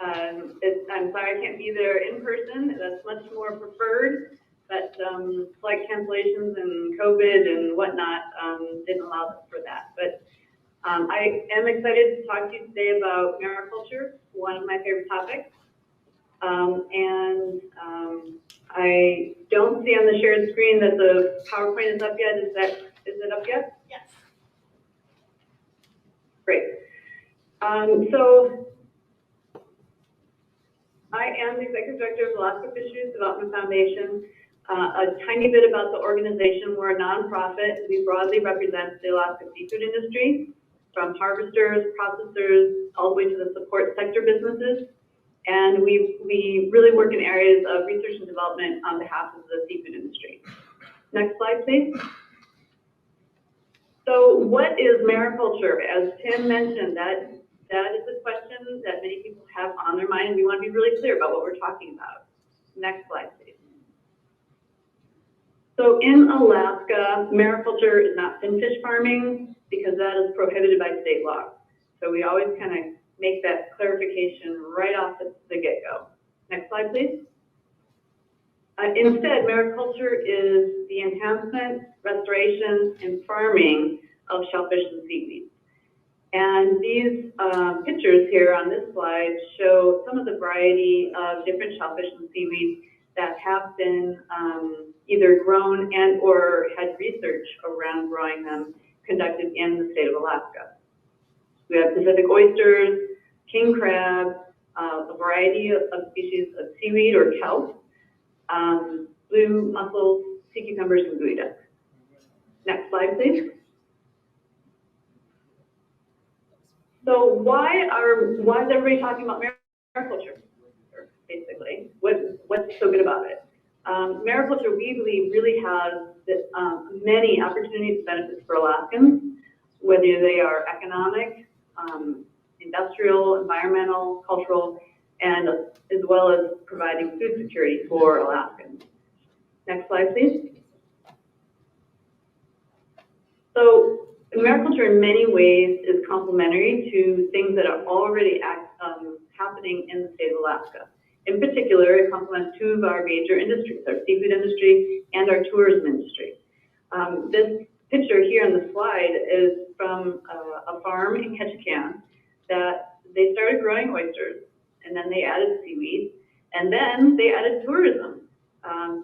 I'm sorry I can't be there in person. That's much more preferred, but flight cancellations and COVID and whatnot didn't allow us for that. But I am excited to talk to you today about mariculture, one of my favorite topics. I don't see on the shared screen that the PowerPoint is up yet. Is it up yet? Yes. Great. So I am the Executive Director of Alaska Fisheries Development Foundation. A tiny bit about the organization. We're a nonprofit. We broadly represent the Alaska seafood industry, from harvesters, processors, all the way to the support sector businesses. And we really work in areas of research and development on behalf of the seafood industry. Next slide, please. So what is mariculture? As Tim mentioned, that is a question that many people have on their mind, and we want to be really clear about what we're talking about. Next slide, please. So in Alaska, mariculture is not finfish farming because that is prohibited by state law. So we always kind of make that clarification right off the get-go. Next slide, please. Instead, mariculture is the enhancement, restoration, and farming of shellfish and seaweed. And these pictures here on this slide show some of the variety of different shellfish and seaweed that have been either grown and or had research around growing them conducted in the state of Alaska. We have Pacific oysters, king crab, a variety of species of seaweed or kelp, blue mussels, sea cucumbers, and buoy ducks. Next slide, please. So why is everybody talking about mariculture? Basically, what's so good about it? Mariculture, we believe, really has many opportunities and benefits for Alaskans, whether they are economic, industrial, environmental, cultural, and as well as providing food security for Alaskans. Next slide, please. So mariculture in many ways is complementary to things that are already happening in the state of Alaska. In particular, it complements two of our major industries, our seafood industry and our tourism industry. This picture here on the slide is from a farm in Ketchikan that they started growing oysters, and then they added seaweed, and then they added tourism.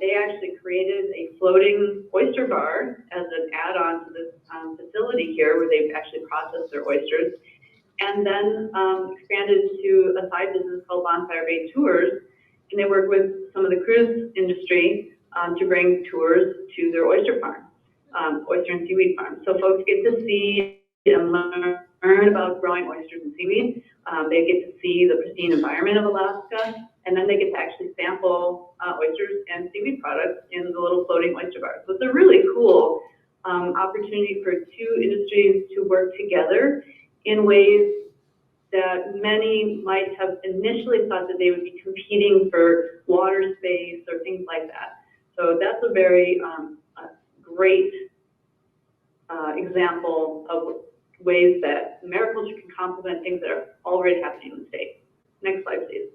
They actually created a floating oyster bar as an add-on to this facility here where they've actually processed their oysters, and then expanded to a side business called Bonfire Bay Tours, and they work with some of the cruise industry to bring tours to their oyster farm, oyster and seaweed farm. So folks get to see and learn about growing oysters and seaweed. They get to see the pristine environment of Alaska, and then they get to actually sample oysters and seaweed products in the little floating oyster bar. So it's a really cool opportunity for two industries to work together in ways that many might have initially thought that they would be competing for water space or things like that. So that's a very great example of ways that mariculture can complement things that are already happening in the state. Next slide, please.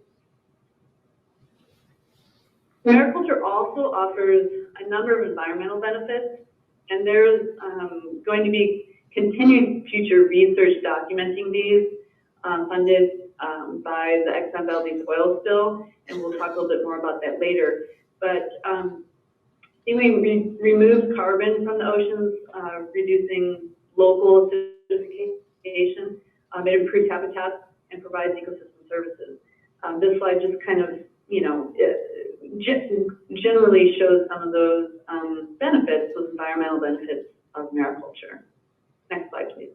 Mariculture also offers a number of environmental benefits, and there's going to be continued future research documenting these, funded by the Exxon Valdez oil spill, and we'll talk a little bit more about that later. But seaweed removes carbon from the oceans, reducing local acidification. It improves habitats and provides ecosystem services. This slide just kind of, generally shows some of those benefits, those environmental benefits of mariculture. Next slide, please.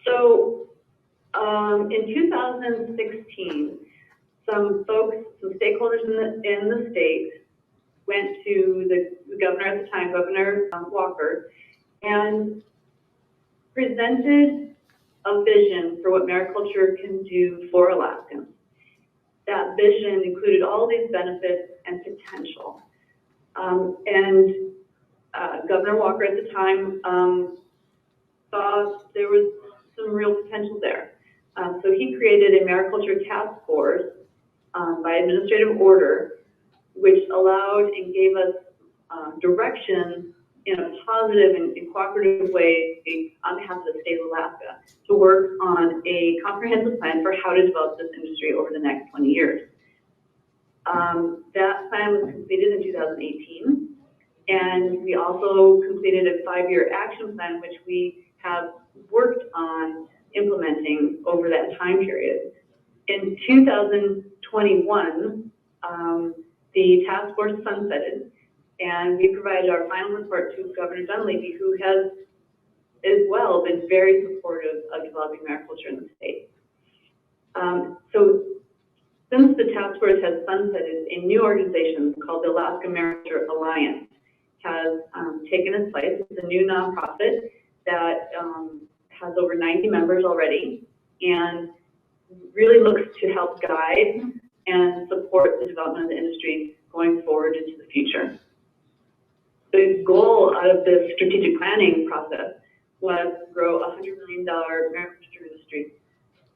So in 2016, some stakeholders in the state went to the governor at the time, Governor Walker, and presented a vision for what mariculture can do for Alaskans. That vision included all these benefits and potential. Governor Walker at the time saw there was some real potential there. So he created a mariculture task force by administrative order, which allowed and gave us direction in a positive and cooperative way on behalf of the state of Alaska to work on a comprehensive plan for how to develop this industry over the next 20 years. That plan was completed in 2018, and we also completed a 5-year action plan, which we have worked on implementing over that time period. In 2021, the task force sunsetted, and we provided our final report to Governor Dunleavy, who has as well been very supportive of developing mariculture in the state. So since the task force has sunsetted, a new organization called the Alaska Mariculture Alliance has taken its place. It's a new nonprofit that has over 90 members already and really looks to help guide and support the development of the industry going forward into the future. The goal out of this strategic planning process was to grow a $100 million mariculture industry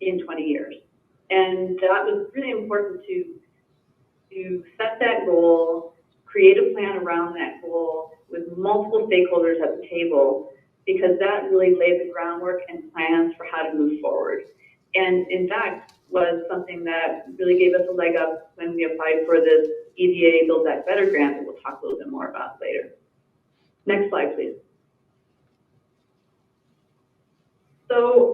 in 20 years. And that was really important to set that goal, create a plan around that goal with multiple stakeholders at the table, because that really laid the groundwork and plans for how to move forward. And in fact, was something that really gave us a leg up when we applied for this EDA Build Back Better grant that we'll talk a little bit more about later. Next slide, please. So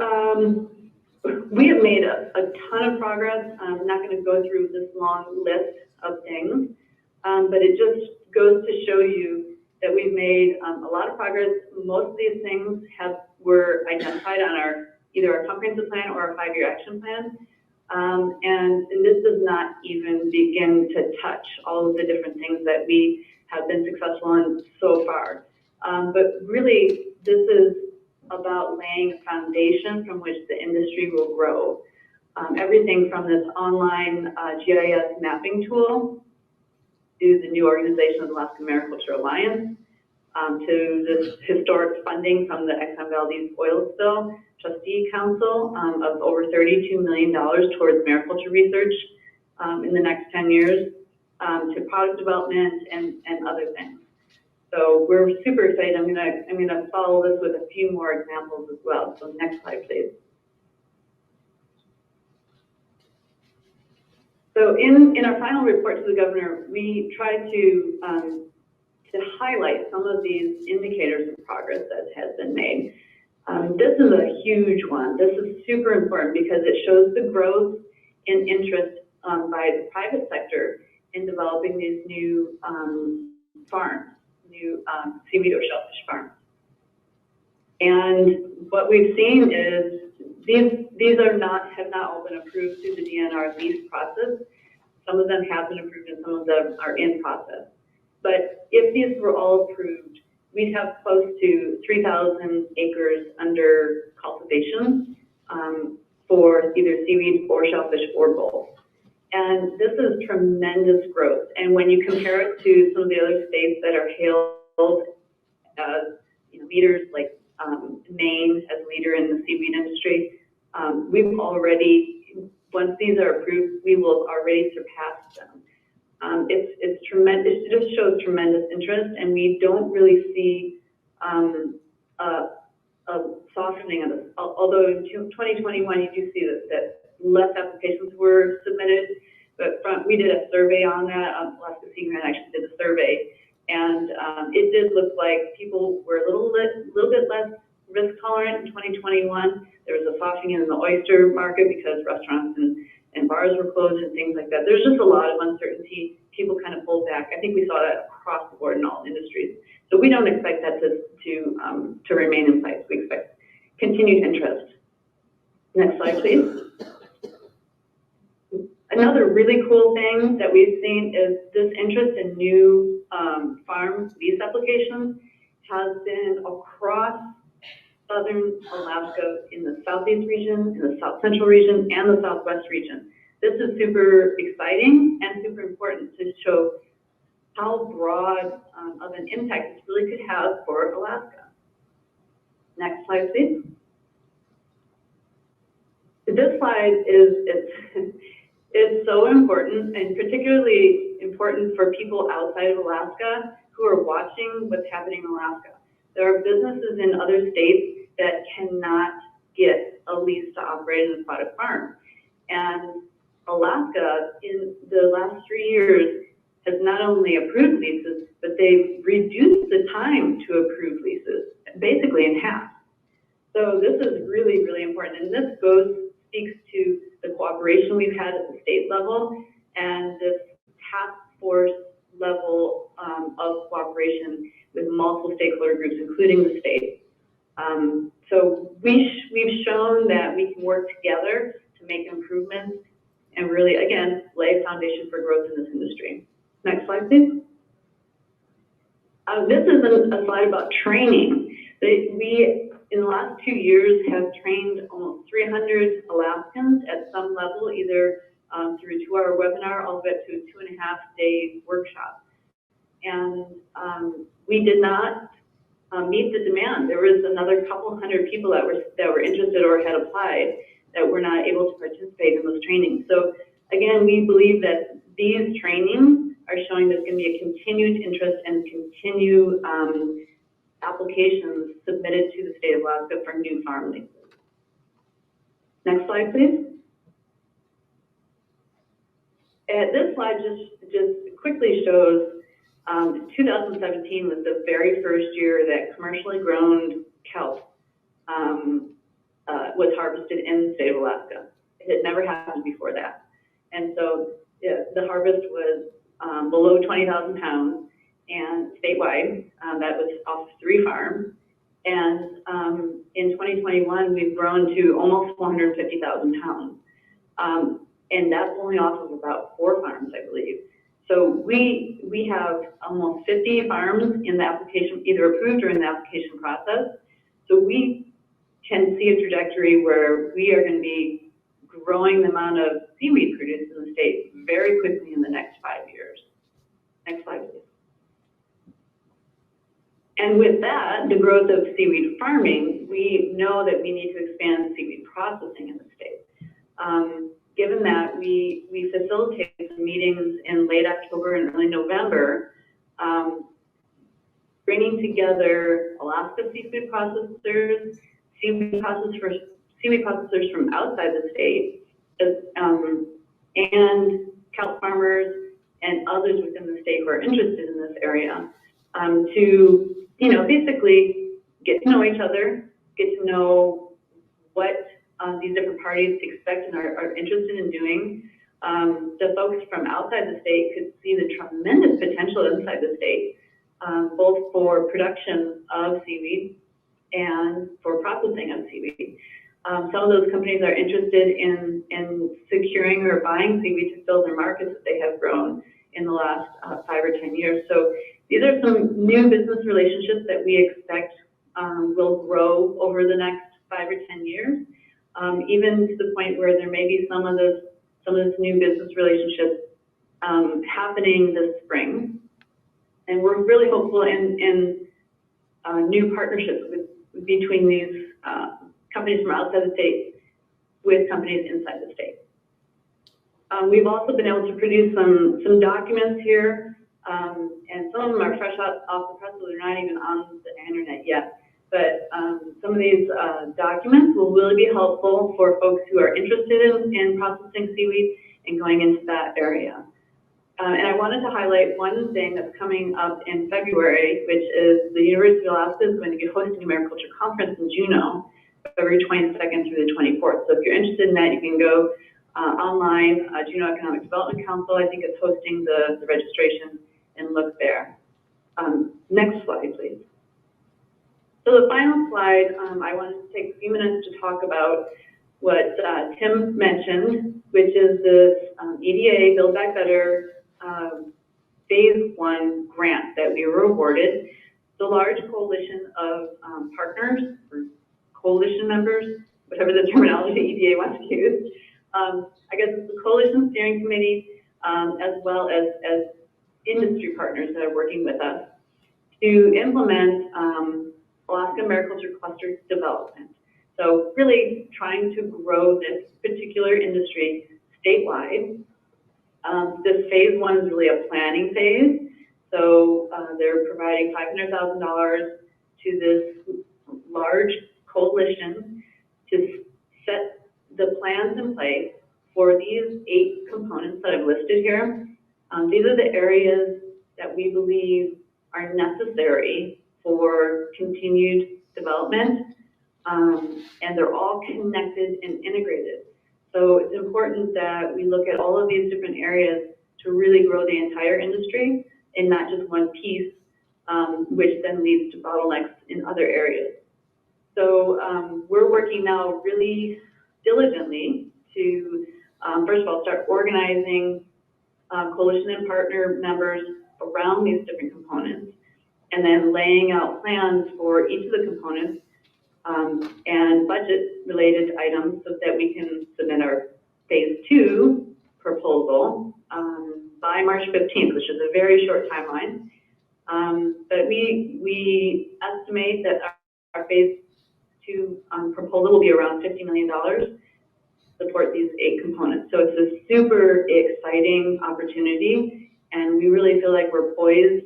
we have made a ton of progress. I'm not going to go through this long list of things, but it just goes to show you that we've made a lot of progress. Most of these things were identified on either our comprehensive plan or our 5-year action plan. And this does not even begin to touch all of the different things that we have been successful in so far. But really, this is about laying a foundation from which the industry will grow. Everything from this online GIS mapping tool to the new organization of the Alaska Mariculture Alliance, to this historic funding from the Exxon Valdez oil spill trustee council of over $32 million towards mariculture research in the next 10 years, to product development and other things. So we're super excited. I'm gonna follow this with a few more examples as well. So next slide, please. So in our final report to the governor, we tried to highlight some of these indicators of progress that has been made. This is a huge one. This is super important because it shows the growth in interest by the private sector in developing these new farms, new seaweed or shellfish farms. And what we've seen is these have not all been approved through the DNR lease process. Some of them have been approved and some of them are in process. But if these were all approved, we'd have close to 3,000 acres under cultivation for either seaweed or shellfish or both. And this is tremendous growth. And when you compare it to some of the other states that are hailed as leaders, like Maine as leader in the seaweed industry, we've already, once these are approved, we will have already surpassed them. It's tremendous. It just shows tremendous interest, and we don't really see a softening of this. Although in 2021, you do see that less applications were submitted, but we did a survey on that. Alaska Sea Grant actually did a survey, and it did look like people were a little bit less risk tolerant in 2021. There was a softening in the oyster market because restaurants and bars were closed and things like that. There's just a lot of uncertainty. People kind of pulled back. I think we saw that across the board in all industries. So we don't expect that to remain in place. We expect continued interest. Next slide, please. Another really cool thing that we've seen is this interest in new farm lease applications has been across southern Alaska, in the southeast region, in the south central region, and the southwest region. This is super exciting and super important to show how broad of an impact this really could have for Alaska. Next slide, please. This slide it's so important, and particularly important for people outside of Alaska who are watching what's happening in Alaska. There are businesses in other states that cannot get a lease to operate an aquatic farm. And Alaska, in the last 3 years, has not only approved leases, but they've reduced the time to approve leases, basically in half. So this is really, really important. And this speaks to the cooperation we've had at the state level and this task force level of cooperation with multiple stakeholder groups, including the state. So we've shown that we can work together to make improvements and really, again, lay a foundation for growth in this industry. Next slide, please. This is a slide about training. We, in the last 2 years, have trained almost 300 Alaskans at some level, either through a 2-hour webinar all the way up to a 2.5-day workshop. And we did not meet the demand. There was another couple hundred people that were interested or had applied that were not able to participate in those trainings. So again, we believe that these trainings are showing there's going to be a continued interest and continue applications submitted to the state of Alaska for new farm leases. Next slide, please. This slide just quickly shows 2017 was the very first year that commercially grown kelp was harvested in the state of Alaska. It had never happened before that. And so the harvest was below 20,000 pounds and statewide, that was off 3 farms. And in 2021, we've grown to almost 450,000 pounds. And that's only off of about 4 farms, I believe. So we have almost 50 farms in the application, either approved or in the application process. So we can see a trajectory where we are going to be growing the amount of seaweed produced in the state very quickly in the next 5 years. Next slide, please. And with that, the growth of seaweed farming, we know that we need to expand seaweed processing in the state. Given that we facilitated some meetings in late October and early November, bringing together Alaska seafood processors, seaweed processors from outside the state, and kelp farmers and others within the state who are interested in this area, to basically get to know each other, get to know what these different parties expect and are interested in doing. The folks from outside the state could see the tremendous potential inside the state, both for production of seaweed and for processing of seaweed. Some of those companies are interested in securing or buying seaweed to fill their markets that they have grown in the last 5 or 10 years. So these are some new business relationships that we expect will grow over the next 5 or 10 years, even to the point where there may be some of this new business relationships happening this spring. And we're really hopeful in new partnerships between these companies from outside the state with companies inside the state. We've also been able to produce some documents here, and some of them are fresh off the press, so they're not even on the internet yet. But some of these documents will really be helpful for folks who are interested in processing seaweed and going into that area. And I wanted to highlight one thing that's coming up in February, which is the University of Alaska is going to be hosting a Mariculture conference in Juneau, February 22nd through the 24th. So if you're interested in that, you can go online. Juneau Economic Development Council, I think, is hosting the registration, and look there. Next slide, please. So the final slide, I wanted to take a few minutes to talk about what Tim mentioned, which is this EDA Build Back Better Phase 1 grant that we were awarded. The large coalition of partners, or coalition members, whatever the terminology EDA wants to use, I guess it's the Coalition Steering Committee, as well as industry partners that are working with us to implement Alaska Mariculture Cluster Development. So really trying to grow this particular industry statewide. This phase one is really a planning phase. So they're providing $500,000 to this large coalition to set the plans in place for these 8 components that I've listed here. These are the areas that we believe are necessary for continued development, and they're all connected and integrated. So it's important that we look at all of these different areas to really grow the entire industry and not just one piece, which then leads to bottlenecks in other areas. So we're working now really diligently to, first of all, start organizing coalition and partner members around these different components, and then laying out plans for each of the components and budget-related items so that we can submit our phase 2 proposal by March 15th, which is a very short timeline. But we estimate that our phase 2 proposal will be around $50 million to support these 8 components. So it's a super exciting opportunity, and we really feel like we're poised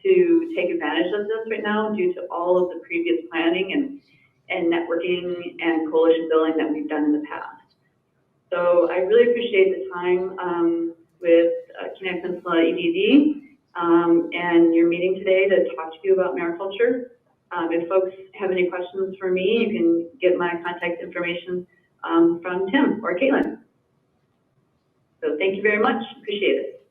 to take advantage of this right now due to all of the previous planning and networking and coalition building that we've done in the past. So I really appreciate the time with Kenai Peninsula EDD and your meeting today to talk to you about mariculture. If folks have any questions for me, you can get my contact information from Tim or Caitlin. So thank you very much. Appreciate it.